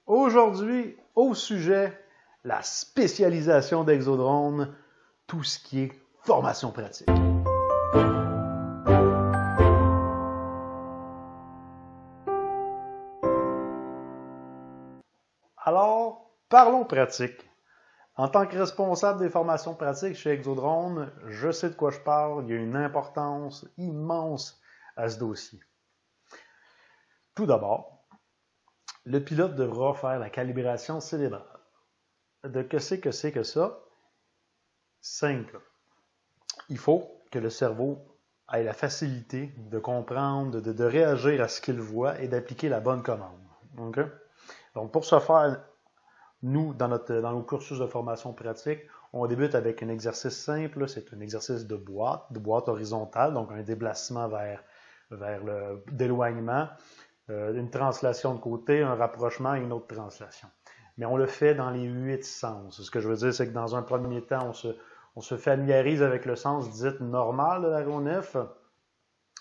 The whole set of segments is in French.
Aujourd'hui, au sujet, la spécialisation d'Exodrone, tout ce qui est formation pratique. Alors, parlons pratique. En tant que responsable des formations pratiques chez Exodrone, je sais de quoi je parle, il y a une importance immense à ce dossier. Tout d'abord, le pilote devra faire la calibration cérébrale. De que c'est que ça? Simple. Il faut que le cerveau ait la facilité de comprendre, de réagir à ce qu'il voit et d'appliquer la bonne commande. Okay? Donc, pour ce faire, nous, dans nos cursus de formation pratique, on débute avec un exercice simple. C'est un exercice de boîte horizontale, donc un déplacement vers d'éloignement, une translation de côté, un rapprochement et une autre translation. Mais on le fait dans les 8 sens. Ce que je veux dire, c'est que dans un premier temps, on se familiarise avec le sens dit normal de l'aéronef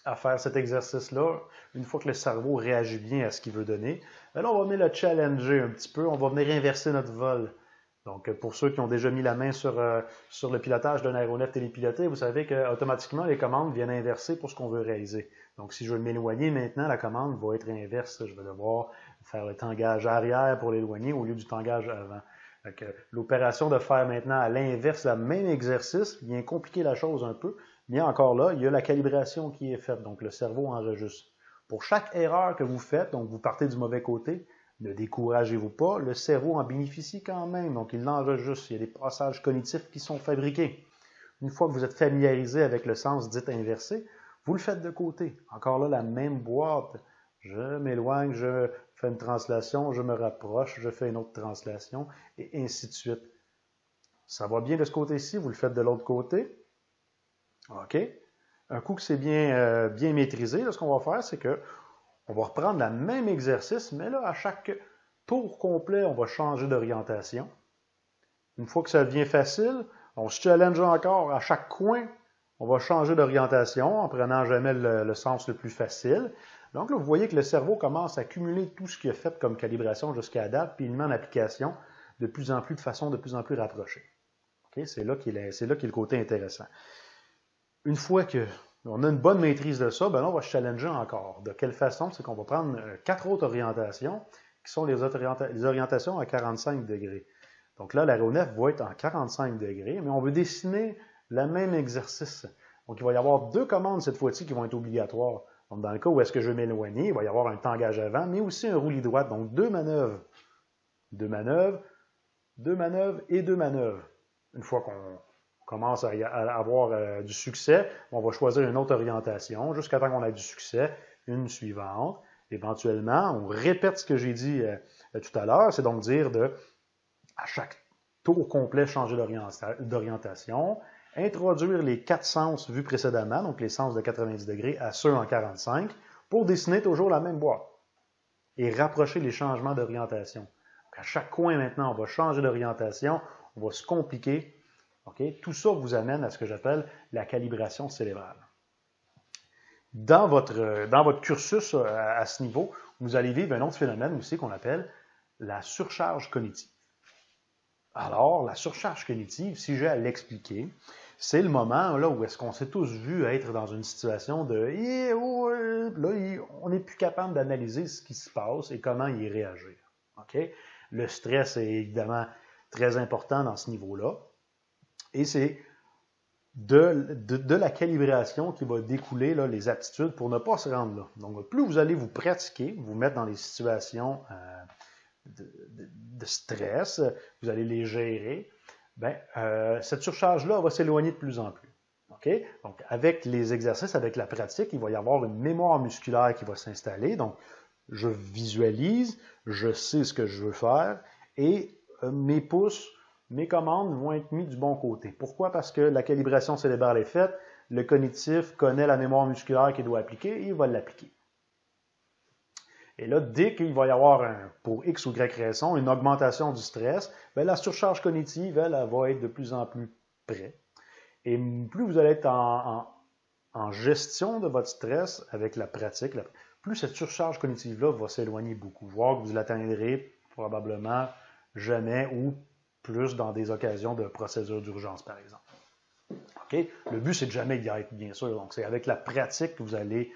à faire cet exercice-là. Une fois que le cerveau réagit bien à ce qu'il veut donner, là, on va venir le challenger un petit peu. On va venir inverser notre vol. Donc, pour ceux qui ont déjà mis la main sur le pilotage d'un aéronef télépiloté, vous savez qu'automatiquement, les commandes viennent inverser pour ce qu'on veut réaliser. Donc, si je veux m'éloigner maintenant, la commande va être inverse. Je vais devoir faire le tangage arrière pour l'éloigner au lieu du tangage avant. L'opération de faire maintenant à l'inverse le même exercice vient compliquer la chose un peu, mais encore là, il y a la calibration qui est faite, donc le cerveau enregistre. Pour chaque erreur que vous faites, donc vous partez du mauvais côté, ne découragez-vous pas, le cerveau en bénéficie quand même, donc il l'enregistre, il y a des passages cognitifs qui sont fabriqués. Une fois que vous êtes familiarisé avec le sens dit inversé, vous le faites de côté. Encore là, la même boîte. Je m'éloigne, je fais une translation, je me rapproche, je fais une autre translation, et ainsi de suite. Ça va bien de ce côté-ci, vous le faites de l'autre côté. OK? Un coup que c'est bien maîtrisé, là, ce qu'on va faire, c'est qu'on va reprendre le même exercice, mais là, à chaque tour complet, on va changer d'orientation. Une fois que ça devient facile, on se challenge encore à chaque coin, on va changer d'orientation en prenant jamais le sens le plus facile. Donc là, vous voyez que le cerveau commence à cumuler tout ce qu'il a fait comme calibration jusqu'à date, puis il met en application de plus en plus de façon de plus en plus rapprochée. Okay? C'est là qu'il est le côté intéressant. Une fois qu'on a une bonne maîtrise de ça, ben là, on va se challenger encore. De quelle façon? C'est qu'on va prendre 4 autres orientations, qui sont les orientations à 45 degrés. Donc là, l'aéronef va être en 45 degrés, mais on veut dessiner le même exercice. Donc, il va y avoir 2 commandes cette fois-ci qui vont être obligatoires. Donc, dans le cas où est-ce que je veux m'éloigner, il va y avoir un tangage avant, mais aussi un roulis droite. Donc, 2 manœuvres. 2 manœuvres, 2 manœuvres et 2 manœuvres. Une fois qu'on commence à avoir du succès, on va choisir une autre orientation jusqu'à temps qu'on ait du succès, une suivante. Éventuellement, on répète ce que j'ai dit tout à l'heure, c'est donc dire à chaque tour complet, changer d'orientation, introduire les 4 sens vus précédemment, donc les sens de 90 degrés, à ceux en 45, pour dessiner toujours la même boîte et rapprocher les changements d'orientation. À chaque coin maintenant, on va changer d'orientation, on va se compliquer. Okay? Tout ça vous amène à ce que j'appelle la calibration cérébrale. Dans votre cursus à ce niveau, vous allez vivre un autre phénomène aussi qu'on appelle la surcharge cognitive. Alors, la surcharge cognitive, si j'ai à l'expliquer, c'est le moment là où est-ce qu'on s'est tous vus être dans une situation de là, on n'est plus capable d'analyser ce qui se passe et comment y réagir. Okay? Le stress est évidemment très important dans ce niveau-là. Et c'est de la calibration qui va découler là, les aptitudes pour ne pas se rendre là. Donc, plus vous allez vous pratiquer, vous mettre dans des situations de stress, vous allez les gérer, cette surcharge-là va s'éloigner de plus en plus. Okay? Donc, avec les exercices, avec la pratique, il va y avoir une mémoire musculaire qui va s'installer. Donc, je visualise, je sais ce que je veux faire et mes pouces, mes commandes vont être mis du bon côté. Pourquoi? Parce que la calibration cérébrale est faite, le cognitif connaît la mémoire musculaire qu'il doit appliquer et il va l'appliquer. Et là, dès qu'il va y avoir, pour X ou Y raison, une augmentation du stress, la surcharge cognitive, elle va être de plus en plus près. Et plus vous allez être en gestion de votre stress avec la pratique, plus cette surcharge cognitive-là va s'éloigner beaucoup, voire que vous l'atteindrez Probablement jamais ou plus dans des occasions de procédure d'urgence, par exemple. Okay? Le but, c'est de jamais y être, bien sûr. Donc, c'est avec la pratique que vous allez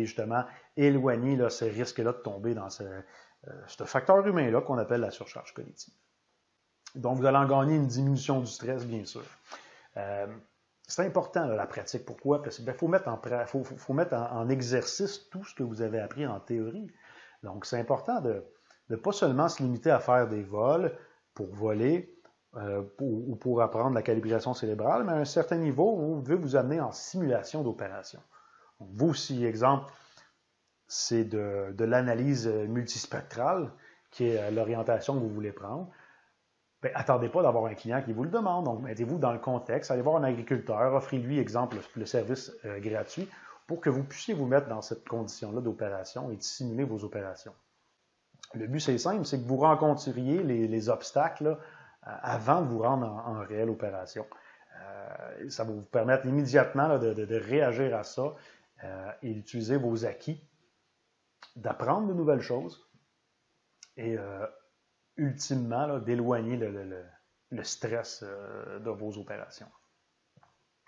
justement éloigner là, ces risques-là de tomber dans ce facteur humain-là qu'on appelle la surcharge cognitive. Donc, vous allez en gagner une diminution du stress, bien sûr. C'est important, là, la pratique. Pourquoi? Parce qu'il faut mettre en exercice tout ce que vous avez appris en théorie. Donc, c'est important de ne pas seulement se limiter à faire des vols pour voler ou pour apprendre la calibration cérébrale, mais à un certain niveau, vous devez vous amener en simulation d'opération. Vous, si, exemple, c'est de l'analyse multispectrale, qui est l'orientation que vous voulez prendre, bien, attendez pas d'avoir un client qui vous le demande. Donc, mettez-vous dans le contexte, allez voir un agriculteur, offrez-lui, exemple, le service gratuit pour que vous puissiez vous mettre dans cette condition-là d'opération et de simuler vos opérations. Le but, c'est simple, c'est que vous rencontriez les obstacles là, avant de vous rendre en réelle opération. Ça va vous permettre immédiatement là, de réagir à ça et d'utiliser vos acquis, d'apprendre de nouvelles choses et ultimement d'éloigner le stress de vos opérations.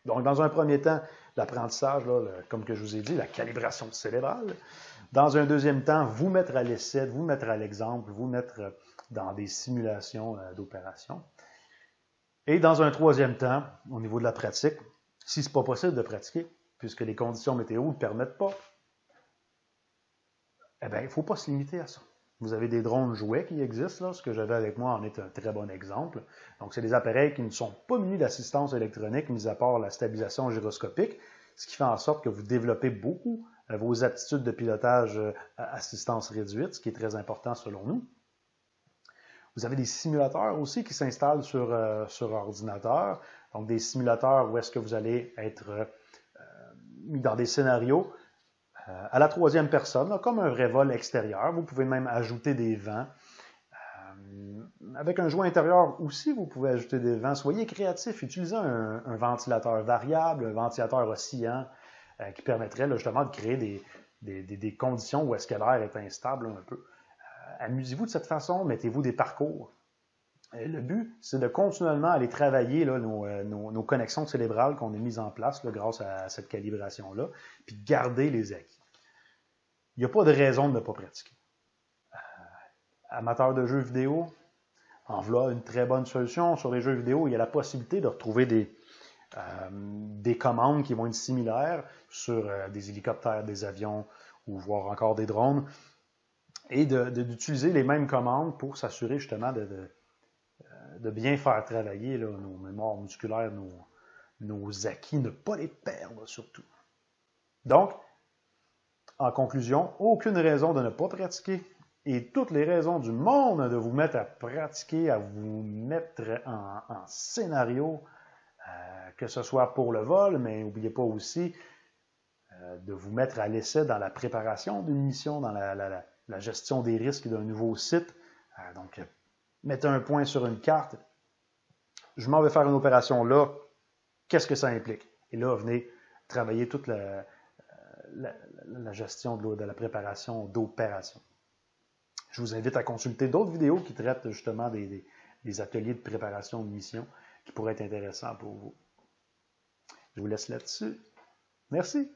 Donc, dans un premier temps, l'apprentissage, comme que je vous ai dit, la calibration cérébrale. Dans un deuxième temps, vous mettre à l'essai, vous mettre à l'exemple, vous mettre dans des simulations d'opérations. Et dans un troisième temps, au niveau de la pratique, si ce n'est pas possible de pratiquer, puisque les conditions météo ne le permettent pas, eh bien, il ne faut pas se limiter à ça. Vous avez des drones jouets qui existent, là. Ce que j'avais avec moi en est un très bon exemple. Donc, c'est des appareils qui ne sont pas munis d'assistance électronique, mis à part la stabilisation gyroscopique, ce qui fait en sorte que vous développez beaucoup vos aptitudes de pilotage à assistance réduite, ce qui est très important selon nous. Vous avez des simulateurs aussi qui s'installent sur ordinateur. Donc, des simulateurs où est-ce que vous allez être mis dans des scénarios à la troisième personne, là, comme un vrai vol extérieur. Vous pouvez même ajouter des vents. Avec un jouet intérieur aussi, vous pouvez ajouter des vents. Soyez créatifs. Utilisez un ventilateur variable, un ventilateur oscillant qui permettrait là, justement de créer des conditions où est-ce que l'air est instable un peu. Amusez-vous de cette façon, mettez-vous des parcours. Et le but, c'est de continuellement aller travailler là, nos connexions cérébrales qu'on a mises en place là, grâce à cette calibration-là, puis de garder les acquis. Il n'y a pas de raison de ne pas pratiquer. Amateurs de jeux vidéo, en voilà une très bonne solution. Sur les jeux vidéo, il y a la possibilité de retrouver des commandes qui vont être similaires sur des hélicoptères, des avions ou voire encore des drones et d'utiliser les mêmes commandes pour s'assurer justement de bien faire travailler là, nos mémoires musculaires, nos acquis, ne pas les perdre surtout. Donc, en conclusion, aucune raison de ne pas pratiquer et toutes les raisons du monde de vous mettre à pratiquer, à vous mettre en scénario, que ce soit pour le vol, mais n'oubliez pas aussi de vous mettre à l'essai dans la préparation d'une mission, dans la gestion des risques d'un nouveau site. Donc, mettez un point sur une carte. Je m'en vais faire une opération là. Qu'est-ce que ça implique? Et là, venez travailler toute la gestion de la préparation d'opération. Je vous invite à consulter d'autres vidéos qui traitent justement des ateliers de préparation de mission qui pourraient être intéressants pour vous. Je vous laisse là-dessus. Merci.